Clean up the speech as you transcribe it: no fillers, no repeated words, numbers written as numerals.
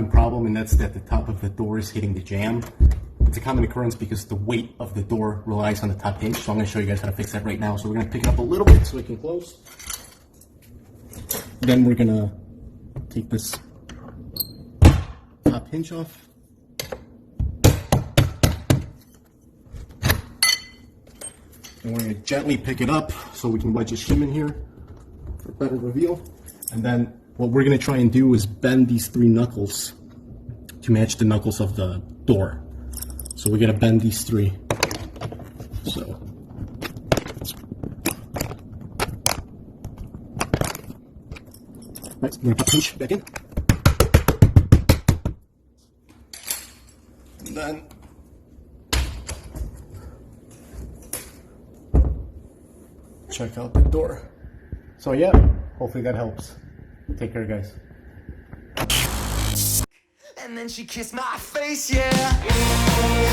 problem, and that's that the top of the door is hitting the jamb. It's a common occurrence because the weight of the door relies on the top hinge, so I'm going to show you guys how to fix that right now. So we're going to pick it up a little bit so it can close. Then we're going to take this top hinge off. And we're going to gently pick it up so we can wedge a shim in here for better reveal. And then what we're going to try and do is bend these 3 knuckles to match the knuckles of the door. So we're going to bend these 3. So right, we're going to put the pinch back in. And then check out the door. So yeah, hopefully that helps. Take care, guys. And then she kissed my face, yeah.